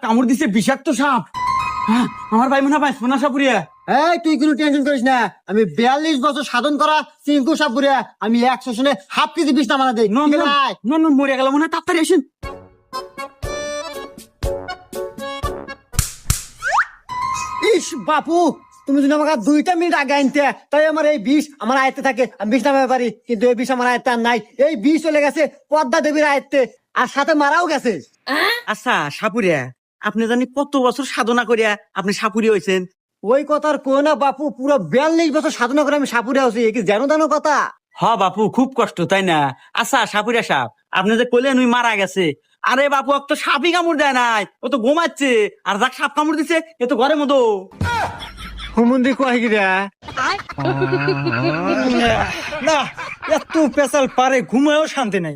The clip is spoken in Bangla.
কামড় দিছে বিষাক্ত সাপ। হ্যাঁ, আমার ভাই মনে হয় বাঁচবো না সাপুরিয়া। এই তুই কোনো টেনশন করিস না, আমি 42 বছর সাধন করা চিঙ্কু সাপুরিয়া, আমি 100 শুনে হাফ কেজি বিষ নামানা দেই। নন নন নন মরে গেল মনে হয়, তাড়াতাড়ি আসেন। ইস বাপু, তুমি যদি আমাকে 2 মিনিট আগে আনতে, তাই আমার এই বিষ আমার আয়ত্তে থাকে, আমি বিষ নামাতে পারি। কিন্তু এই বিষ আমার আয়ত্তে আর নাই। এই বিষ চলে গেছে পদ্মা দেবীর আয়ত্তে, আর সাথে মারাও গেছে। আচ্ছা সাপুরিয়া, আপনি জানি কত বছর সাধনা করিয়া আপনি সাপুরি হয়েছেন? ওই কথার কো না বাপু, পুরো 42 বছর সাধনা করে আমি সাপুরিয়া হচ্ছি, কি জানো জানো কথা। হ বাপু, খুব কষ্ট তাই না? আচ্ছা সাপুরিয়া সাপ, আপনি যে কইলেন ওই মারা গেছে, আরে বাপু ও তো সাপই কামড় দেয় নাই, ও তো ঘুমাচ্ছে। আর যাক সাপ কামড় দিছে এ তো ঘরের মতো। হুমুন্দি কয় গিরা না, এত পেশাল পারে ঘুমায়ও শান্তি নাই।